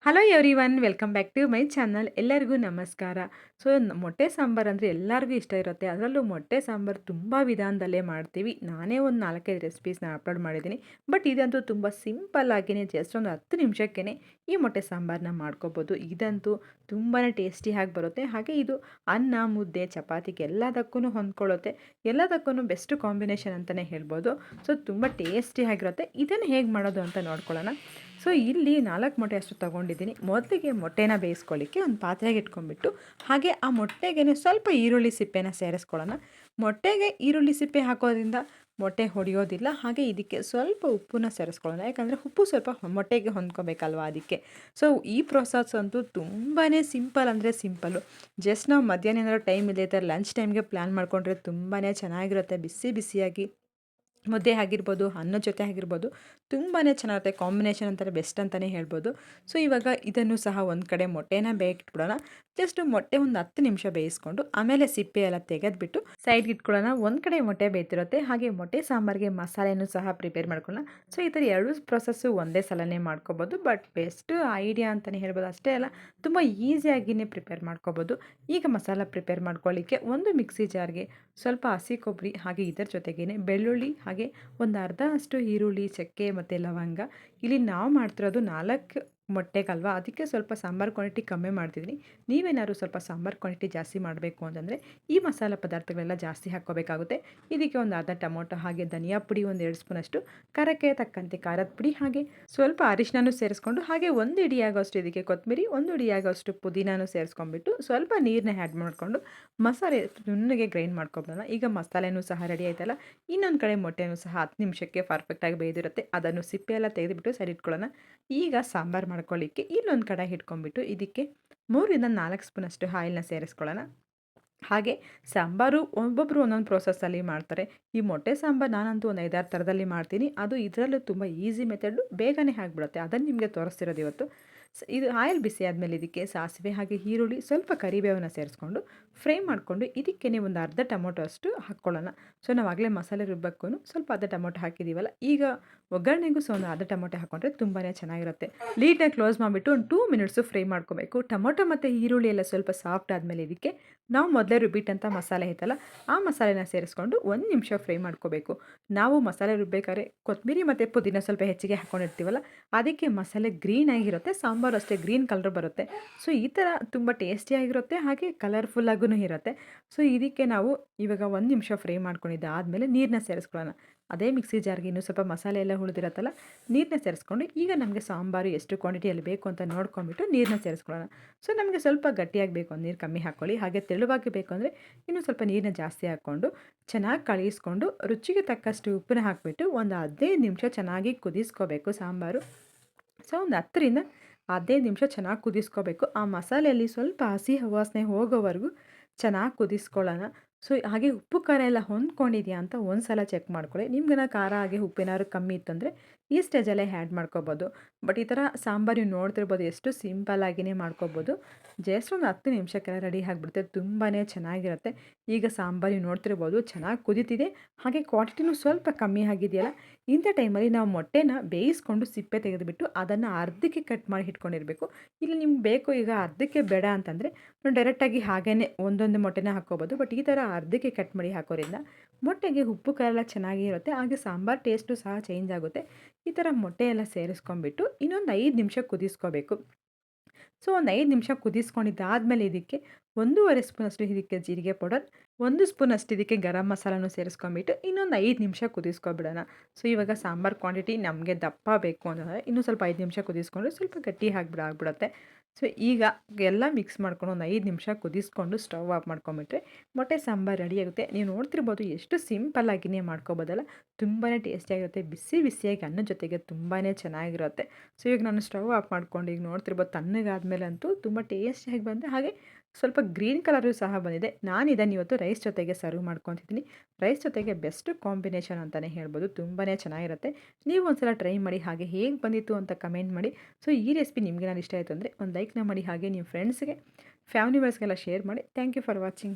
Hello everyone, welcome back to my channel. ಎಲ್ಲರಿಗೂ ನಮಸ್ಕಾರ. So ಮೊಟ್ಟೆ ಸಾಂಬಾರು ಅಂದರೆ ಎಲ್ಲರಿಗೂ ಇಷ್ಟ ಇರುತ್ತೆ. ಅದರಲ್ಲೂ ಮೊಟ್ಟೆ ಸಾಂಬಾರು ತುಂಬ ವಿಧಾನದಲ್ಲೇ ಮಾಡ್ತೀವಿ. ನಾನೇ ಒಂದು 4-5 ರೆಸಿಪೀಸ್ನ ಅಪ್ಲೋಡ್ ಮಾಡಿದ್ದೀನಿ. ಬಟ್ ಇದಂತೂ ತುಂಬ ಸಿಂಪಲ್ ಆಗಿಯೇ ಜಸ್ಟ್ ಒಂದು 10 ನಿಮಿಷಕ್ಕೇ ಈ ಮೊಟ್ಟೆ ಸಾಂಬಾರನ್ನ ಮಾಡ್ಕೋಬೋದು. ಇದಂತೂ ತುಂಬಾ ಟೇಸ್ಟಿಯಾಗಿ ಬರುತ್ತೆ. ಹಾಗೆ ಇದು ಅನ್ನ, ಮುದ್ದೆ, ಚಪಾತಿಗೆ ಎಲ್ಲದಕ್ಕೂ ಹೊಂದ್ಕೊಳ್ಳುತ್ತೆ. ಎಲ್ಲದಕ್ಕೂ ಬೆಸ್ಟ್ ಕಾಂಬಿನೇಷನ್ ಅಂತಲೇ ಹೇಳ್ಬೋದು. ಸೊ ತುಂಬ ಟೇಸ್ಟಿಯಾಗಿರುತ್ತೆ. ಇದನ್ನು ಹೇಗೆ ಮಾಡೋದು ಅಂತ ನೋಡ್ಕೊಳ್ಳೋಣ. ಸೊ ಇಲ್ಲಿ 4 ಮೊಟ್ಟೆ ಅಷ್ಟು ತೊಗೊಂಡಿದ್ದೀನಿ. ಮೊದಲಿಗೆ ಮೊಟ್ಟೆನ ಬೇಯಿಸ್ಕೊಳ್ಳಿಕ್ಕೆ ಒಂದು ಪಾತ್ರೆಗೆ ಇಟ್ಕೊಂಡ್ಬಿಟ್ಟು, ಹಾಗೆ ಆ ಮೊಟ್ಟೆಗೆ ಸ್ವಲ್ಪ ಈರುಳ್ಳಿ ಸಿಪ್ಪೆನ ಸೇರಿಸ್ಕೊಳ್ಳೋಣ. ಮೊಟ್ಟೆಗೆ ಈರುಳ್ಳಿ ಸಿಪ್ಪೆ ಹಾಕೋದ್ರಿಂದ ಮೊಟ್ಟೆ ಹೊಡೆಯೋದಿಲ್ಲ. ಹಾಗೆ ಇದಕ್ಕೆ ಸ್ವಲ್ಪ ಉಪ್ಪನ್ನ ಸೇರಿಸ್ಕೊಳ್ಳೋಣ, ಯಾಕಂದರೆ ಉಪ್ಪು ಸ್ವಲ್ಪ ಮೊಟ್ಟೆಗೆ ಹೊಂದ್ಕೋಬೇಕಲ್ವ ಅದಕ್ಕೆ. ಸೊ ಈ ಪ್ರೊಸೆಸ್ ಅಂತೂ ತುಂಬಾ ಸಿಂಪಲ್ ಅಂದರೆ ಸಿಂಪಲ್ಲು. ಜಸ್ಟ್ ನಾವು ಮಧ್ಯಾಹ್ನ ಏನಾದರೂ ಟೈಮ್ ಇದೆ ಥರ ಲಂಚ್ ಟೈಮ್ಗೆ ಪ್ಲ್ಯಾನ್ ಮಾಡಿಕೊಂಡ್ರೆ ತುಂಬಾ ಚೆನ್ನಾಗಿರುತ್ತೆ. ಬಿಸಿ ಬಿಸಿಯಾಗಿ ಮುದ್ದೆ ಆಗಿರ್ಬೋದು, ಅನ್ನದ ಜೊತೆ ಆಗಿರ್ಬೋದು, ತುಂಬಾ ಚೆನ್ನಾಗಿರುತ್ತೆ. ಕಾಂಬಿನೇಷನ್ ಅಂತಾರೆ ಬೆಸ್ಟ್ ಅಂತಲೇ ಹೇಳ್ಬೋದು. ಸೊ ಇವಾಗ ಇದನ್ನು ಸಹ ಒಂದು ಕಡೆ ಮೊಟ್ಟೆನ ಬೇಯಿಟ್ಬಿಡೋಣ. ಜಸ್ಟ್ ಮೊಟ್ಟೆ ಒಂದು 10 ನಿಮಿಷ ಬೇಯಿಸ್ಕೊಂಡು ಆಮೇಲೆ ಸಿಪ್ಪೆ ಎಲ್ಲ ತೆಗೆದುಬಿಟ್ಟು ಸೈಡ್ಗೆ ಇಟ್ಕೊಳ್ಳೋಣ. ಒಂದು ಕಡೆ ಮೊಟ್ಟೆ ಬೇಯ್ತಿರುತ್ತೆ, ಹಾಗೆ ಮೊಟ್ಟೆ ಸಾಂಬಾರಿಗೆ ಮಸಾಲೆನೂ ಸಹ ಪ್ರಿಪೇರ್ ಮಾಡ್ಕೊಳ್ಳೋಣ. ಸೊ ಈ ಥರ ಎರಡು ಪ್ರೊಸೆಸ್ಸು ಒಂದೇ ಸಲನೇ ಮಾಡ್ಕೋಬೋದು. ಬಟ್ ಬೆಸ್ಟ್ ಐಡಿಯಾ ಅಂತಲೇ ಹೇಳ್ಬೋದು. ಅಷ್ಟೇ ಅಲ್ಲ, ತುಂಬ ಈಸಿಯಾಗಿಯೇ ಪ್ರಿಪೇರ್ ಮಾಡ್ಕೋಬೋದು. ಈಗ ಮಸಾಲ ಪ್ರಿಪೇರ್ ಮಾಡ್ಕೊಳ್ಳಿಕ್ಕೆ ಒಂದು ಮಿಕ್ಸಿ ಜಾರ್ಗೆ ಸ್ವಲ್ಪ ಹಸಿ ಕೊಬ್ಬರಿ, ಹಾಗೆ ಇದರ ಜೊತೆಗೇ ಬೆಳ್ಳುಳ್ಳಿ, ಹಾಗೆ ಒಂದು ಅರ್ಧ ಅಷ್ಟು ಈರುಳ್ಳಿ, ಚಕ್ಕೆ ಮತ್ತು ಲವಂಗ. ಇಲ್ಲಿ ನಾವು ಮಾಡ್ತಿರೋದು 4 ಮೊಟ್ಟೆಗಲ್ವ, ಅದಕ್ಕೆ ಸ್ವಲ್ಪ ಸಾಂಬಾರು ಕ್ವಾಂಟಿಟಿ ಕಮ್ಮಿ ಮಾಡ್ತಿದ್ದೀನಿ. ನೀವೇನಾದ್ರು ಸ್ವಲ್ಪ ಸಾಂಬಾರು ಕ್ವಾಂಟಿಟಿ ಜಾಸ್ತಿ ಮಾಡಬೇಕು ಅಂತಂದರೆ ಈ ಮಸಾಲ ಪದಾರ್ಥಗಳೆಲ್ಲ ಜಾಸ್ತಿ ಹಾಕ್ಕೋಬೇಕಾಗುತ್ತೆ. ಇದಕ್ಕೆ ಒಂದು ಅರ್ಧ ಟೊಮೊಟೊ, ಹಾಗೆ ಧನಿಯಾ ಪುಡಿ ಒಂದು 2 ಸ್ಪೂನಷ್ಟು, ಖಾರಕ್ಕೆ ತಕ್ಕಂತೆ ಖಾರದ ಪುಡಿ, ಹಾಗೆ ಸ್ವಲ್ಪ ಅರಿಶಿನನೂ ಸೇರಿಸ್ಕೊಂಡು, ಹಾಗೆ ಒಂದು ಹಿಡಿಯಾಗೋಷ್ಟು ಇದಕ್ಕೆ ಕೊತ್ತಂಬರಿ, ಒಂದು ಹಿಡಿಯಾಗೋಷ್ಟು ಪುದೀನನೂ ಸೇರಿಸ್ಕೊಂಡ್ಬಿಟ್ಟು ಸ್ವಲ್ಪ ನೀರನ್ನ ಆ್ಯಡ್ ಮಾಡಿಕೊಂಡು ಮಸಾಲೆ ನುಣ್ಣಗೆ ಗ್ರೈಂಡ್ ಮಾಡ್ಕೊಬಿಡೋಣ. ಈಗ ಮಸಾಲೆನೂ ಸಹ ರೆಡಿ ಆಯ್ತಲ್ಲ. ಇನ್ನೊಂದು ಕಡೆ ಮೊಟ್ಟೆನೂ ಸಹ 10 ನಿಮಿಷಕ್ಕೆ ಪರ್ಫೆಕ್ಟಾಗಿ ಬೇಯ್ದಿರುತ್ತೆ. ಅದನ್ನು ಸಿಪ್ಪೆ ಎಲ್ಲ ತೆಗೆದುಬಿಟ್ಟು ಸೈಡ್ ಇಟ್ಕೊಳ್ಳೋಣ. ಈಗ ಸಾಂಬಾರು ಮಾಡ್ಕೊಳ್ಳಿಕ್ಕೆ ಇಲ್ಲೊಂದು ಕಡೆ ಇಟ್ಕೊಂಡ್ಬಿಟ್ಟು ಇದಕ್ಕೆ 3-4 ಸ್ಪೂನಷ್ಟು ಆಯಿಲ್ನ ಸೇರಿಸ್ಕೊಳ್ಳೋಣ. ಹಾಗೆ ಸಾಂಬಾರು ಒಬ್ಬೊಬ್ಬರು ಒಂದೊಂದು ಪ್ರೋಸೆಸ್ಸಲ್ಲಿ ಮಾಡ್ತಾರೆ. ಈ ಮೊಟ್ಟೆ ಸಾಂಬಾರು ನಾನಂತೂ ಒಂದು 5-6 ಥರದಲ್ಲಿ ಮಾಡ್ತೀನಿ. ಅದು ಇದರಲ್ಲೂ ತುಂಬ ಈಸಿ ಮೆಥಡು, ಬೇಗನೆ ಆಗಿಬಿಡುತ್ತೆ. ಅದನ್ನು ನಿಮಗೆ ತೋರಿಸ್ತಿರೋದು ಇವತ್ತು. ಇದು ಆಯಿಲ್ ಬಿಸಿ ಆದಮೇಲೆ ಇದಕ್ಕೆ ಸಾಸಿವೆ, ಹಾಗೆ ಈರುಳ್ಳಿ, ಸ್ವಲ್ಪ ಕರಿಬೇವನ್ನ ಸೇರಿಸ್ಕೊಂಡು ಫ್ರೈ ಮಾಡಿಕೊಂಡು ಇದಕ್ಕೆ ಒಂದು ಅರ್ಧ ಟೊಮೊಟೊ ಅಷ್ಟು ಹಾಕ್ಕೊಳ್ಳೋಣ. ಸೊ ನಾವು ಆಗಲೇ ಮಸಾಲೆ ರುಬ್ಬಕ್ಕೂ ಸ್ವಲ್ಪ ಅರ್ಧ ಟೊಮೊಟೊ ಹಾಕಿದ್ದೀವಲ್ಲ, ಈಗ ಒಗ್ಗರಣೆಗೂ ಸಹ ಒಂದು ಅರ್ಧ ಟೊಮೊಟೊ ಹಾಕ್ಕೊಂಡ್ರೆ ತುಂಬಾ ಚೆನ್ನಾಗಿರುತ್ತೆ. ಲೀಡ್ನ ಕ್ಲೋಸ್ ಮಾಡಿಬಿಟ್ಟು ಒಂದು 2 ಮಿನಿಟ್ಸು ಫ್ರೈ ಮಾಡ್ಕೋಬೇಕು. ಟೊಮೊಟೊ ಮತ್ತು ಈರುಳ್ಳಿ ಎಲ್ಲ ಸ್ವಲ್ಪ ಸಾಫ್ಟ್ ಆದಮೇಲೆ ಇದಕ್ಕೆ ನಾವು ಮೊದಲೇ ರುಬ್ಬಿಟ್ಟಂಥ ಮಸಾಲೆ ಐತಲ್ಲ, ಆ ಮಸಾಲೆನ ಸೇರಿಸ್ಕೊಂಡು 1 ನಿಮಿಷ ಫ್ರೈ ಮಾಡ್ಕೋಬೇಕು. ನಾವು ಮಸಾಲೆ ರುಬ್ಬೇಕಾದ್ರೆ ಕೊತ್ತಂಬರಿ ಮತ್ತು ಪುದೀನ ಸ್ವಲ್ಪ ಹೆಚ್ಚಿಗೆ ಹಾಕ್ಕೊಂಡಿರ್ತೀವಲ್ಲ, ಅದಕ್ಕೆ ಮಸಾಲೆ ಗ್ರೀನ್ ಆಗಿರುತ್ತೆ. ಸಾಂಬಾರು ಅಷ್ಟೇ ಗ್ರೀನ್ ಕಲರ್ ಬರುತ್ತೆ. ಸೊ ಈ ಥರ ತುಂಬ ಟೇಸ್ಟಿಯಾಗಿರುತ್ತೆ, ಹಾಗೆ ಕಲರ್ಫುಲ್ಲಾಗೂ ಇರುತ್ತೆ. ಸೊ ಇದಕ್ಕೆ ನಾವು ಇವಾಗ 1 ನಿಮಿಷ ಫ್ರೈ ಮಾಡ್ಕೊಂಡಿದ್ದಾದಮೇಲೆ ನೀರನ್ನ ಸೇರಿಸ್ಕೊಳ್ಳೋಣ. ಅದೇ ಮಿಕ್ಸಿ ಜಾರ್ಗೆ ಇನ್ನೂ ಸ್ವಲ್ಪ ಮಸಾಲೆ ಎಲ್ಲ ಉಳಿದಿರುತ್ತಲ್ಲ, ನೀರನ್ನ ಸೇರಿಸ್ಕೊಂಡು ಈಗ ನಮಗೆ ಸಾಂಬಾರು ಎಷ್ಟು ಕ್ವಾಂಟಿಟಿಯಲ್ಲಿ ಬೇಕು ಅಂತ ನೋಡ್ಕೊಂಡ್ಬಿಟ್ಟು ನೀರನ್ನ ಸೇರಿಸ್ಕೊಳ್ಳೋಣ. ಸೊ ನಮಗೆ ಸ್ವಲ್ಪ ಗಟ್ಟಿಯಾಗಿ ಬೇಕು ಅಂದ್ರೆ ನೀರು ಕಮ್ಮಿ ಹಾಕ್ಕೊಳ್ಳಿ. ಹಾಗೆ ತೆಳುವಾಗಿ ಬೇಕು ಅಂದರೆ ಇನ್ನೂ ಸ್ವಲ್ಪ ನೀರನ್ನ ಜಾಸ್ತಿ ಹಾಕ್ಕೊಂಡು ಚೆನ್ನಾಗಿ ಕಳಿಸ್ಕೊಂಡು ರುಚಿಗೆ ತಕ್ಕಷ್ಟು ಉಪ್ಪನ್ನ ಹಾಕಿಬಿಟ್ಟು ಒಂದು 15 ನಿಮಿಷ ಚೆನ್ನಾಗಿ ಕುದಿಸ್ಕೋಬೇಕು ಸಾಂಬಾರು. ಸೊ ಒಂದು 10-15 ನಿಮಿಷ ಚೆನ್ನಾಗಿ ಕುದಿಸ್ಕೋಬೇಕು. ಆ ಮಸಾಲೆಯಲ್ಲಿ ಸ್ವಲ್ಪ ಹಸಿ ವಾಸನೆ ಹೋಗೋವರೆಗೂ ಚೆನ್ನಾಗಿ ಕುದಿಸ್ಕೊಳ್ಳೋಣ. ಸೊ ಹಾಗೆ ಉಪ್ಪು ಖಾರ ಎಲ್ಲ ಹೊಂದ್ಕೊಂಡಿದೆಯಾ ಅಂತ ಒಂದು ಸಲ ಚೆಕ್ ಮಾಡ್ಕೊಳ್ಳಿ. ನಿಮ್ಗೆ ಖಾರ ಹಾಗೆ ಉಪ್ಪೇನಾದ್ರು ಕಮ್ಮಿ ಇತ್ತಂದರೆ ಈ ಸ್ಟೇಜಲ್ಲೇ ಆ್ಯಡ್ ಮಾಡ್ಕೋಬೋದು. ಬಟ್ ಈ ಥರ ಸಾಂಬಾರು ನೀವು ನೋಡ್ತಿರ್ಬೋದು ಎಷ್ಟು ಸಿಂಪಲ್ಲಾಗಿಯೇ ಮಾಡ್ಕೋಬೋದು. ಜಸ್ಟ್ ಒಂದು 10 ನಿಮಿಷಕ್ಕೆಲ್ಲ ರೆಡಿ ಆಗಿಬಿಡುತ್ತೆ. ತುಂಬಾ ಚೆನ್ನಾಗಿರುತ್ತೆ. ಈಗ ಸಾಂಬಾರು ನೀವು ನೋಡ್ತಿರ್ಬೋದು ಚೆನ್ನಾಗಿ ಕುದೀತಿದೆ, ಹಾಗೆ ಕ್ವಾಂಟಿಟಿನೂ ಸ್ವಲ್ಪ ಕಮ್ಮಿ ಆಗಿದೆಯಲ್ಲ. ಇಂಥ ಟೈಮಲ್ಲಿ ನಾವು ಮೊಟ್ಟೆನ ಬೇಯಿಸ್ಕೊಂಡು ಸಿಪ್ಪೆ ತೆಗೆದುಬಿಟ್ಟು ಅದನ್ನು ಅರ್ಧಕ್ಕೆ ಕಟ್ ಮಾಡಿ ಇಟ್ಕೊಂಡಿರಬೇಕು. ಇಲ್ಲಿ ನಿಮ್ಗೆ ಬೇಕು ಈಗ ಅರ್ಧಕ್ಕೆ ಬೇಡ ಅಂತಂದರೆ ಡೈರೆಕ್ಟಾಗಿ ಹಾಗೇ ಒಂದೊಂದು ಮೊಟ್ಟೆನ ಹಾಕ್ಕೋಬೋದು. ಬಟ್ ಈ ಥರ ಅರ್ಧಕ್ಕೆ ಕಟ್ ಮಾಡಿ ಹಾಕೋದ್ರಿಂದ ಮೊಟ್ಟೆಗೆ ಉಪ್ಪು ಖಾರ ಎಲ್ಲ ಚೆನ್ನಾಗಿ ಇರುತ್ತೆ, ಹಾಗೆ ಸಾಂಬಾರು ಟೇಸ್ಟು ಸಹ ಚೇಂಜ್ ಆಗುತ್ತೆ. ಈ ಥರ ಮೊಟ್ಟೆ ಎಲ್ಲ ಸೇರಿಸ್ಕೊಂಡ್ಬಿಟ್ಟು ಇನ್ನೊಂದು 5 ನಿಮಿಷ ಕುದಿಸ್ಕೋಬೇಕು. ಸೊ ಒಂದು 5 ನಿಮಿಷ ಕುದಿಸ್ಕೊಂಡಿದ್ದಾದಮೇಲೆ ಇದಕ್ಕೆ 1.5 ಸ್ಪೂನಷ್ಟು ಇದಕ್ಕೆ ಜೀರಿಗೆ ಪೌಡರ್, 1 ಸ್ಪೂನಷ್ಟು ಇದಕ್ಕೆ ಗರಂ ಮಸಾಲನೂ ಸೇರಿಸ್ಕೊಂಬಿಟ್ಟು ಇನ್ನೊಂದು 5 ನಿಮಿಷ ಕುದಿಸ್ಕೊಬಿಡೋಣ. ಸೊ ಇವಾಗ ಸಾಂಬಾರು ಕ್ವಾಂಟಿಟಿ ನಮಗೆ ದಪ್ಪ ಬೇಕು ಅಂತಂದರೆ ಇನ್ನೂ ಸ್ವಲ್ಪ 5 ನಿಮಿಷ ಕುದಿಸ್ಕೊಂಡ್ರೆ ಸ್ವಲ್ಪ ಗಟ್ಟಿ ಆಗಿಬಿಡುತ್ತೆ. ಸೊ ಈಗ ಎಲ್ಲ ಮಿಕ್ಸ್ ಮಾಡ್ಕೊಂಡು ಒಂದು 5 ನಿಮಿಷ ಕುದಿಸ್ಕೊಂಡು ಸ್ಟವ್ ಆಫ್ ಮಾಡ್ಕೊಂಬಿಟ್ರೆ ಮೊಟ್ಟೆ ಸಾಂಬಾರು ರೆಡಿ ಆಗುತ್ತೆ. ನೀವು ನೋಡ್ತಿರ್ಬೋದು ಎಷ್ಟು ಸಿಂಪಲ್ಲಾಗಿಯೇ ಮಾಡ್ಕೊಬೋದಲ್ಲ, ತುಂಬಾ ಟೇಸ್ಟಿಯಾಗಿರುತ್ತೆ. ಬಿಸಿ ಬಿಸಿಯಾಗಿ ಅನ್ನದ ಜೊತೆಗೆ ತುಂಬಾ ಚೆನ್ನಾಗಿರುತ್ತೆ. ಸೊ ಈಗ ನಾನು ಸ್ಟವ್ ಆಫ್ ಮಾಡ್ಕೊಂಡು ಈಗ ನೋಡ್ತಿರ್ಬೋದು ತಣ್ಣಗಾದ್ಮೇಲೆ ಅಂತೂ ತುಂಬ ಟೇಸ್ಟಿಯಾಗಿ ಬಂದೆ, ಹಾಗೆ ಸ್ವಲ್ಪ ಗ್ರೀನ್ ಕಲರು ಸಹ ಬಂದಿದೆ. ನಾನು ಇದನ್ನು ಇವತ್ತು ರೈಸ್ ಜೊತೆಗೆ ಸರ್ವ್ ಮಾಡ್ಕೊತಿದ್ದೀನಿ. ರೈಸ್ ಜೊತೆಗೆ ಬೆಸ್ಟ್ ಕಾಂಬಿನೇಷನ್ ಅಂತಲೇ ಹೇಳ್ಬೋದು. ತುಂಬಾ ಚೆನ್ನಾಗಿರುತ್ತೆ. ನೀವು ಒಂದ್ಸಲ ಟ್ರೈ ಮಾಡಿ, ಹಾಗೆ ಹೇಗೆ ಬಂದಿತ್ತು ಅಂತ ಕಮೆಂಟ್ ಮಾಡಿ. ಸೊ ಈ ರೆಸಿಪಿ ನಿಮಗೆ ನಾನು ಇಷ್ಟ ಆಯಿತು ಅಂದರೆ ಒಂದು ಲೈಕ್ನ ಮಾಡಿ, ಹಾಗೆ ನಿಮ್ಮ ಫ್ರೆಂಡ್ಸ್ಗೆ ಫ್ಯಾಮಿಲಿ ಮೆಂಬರ್ಸ್ಗೆಲ್ಲ ಶೇರ್ ಮಾಡಿ. Thank you for watching.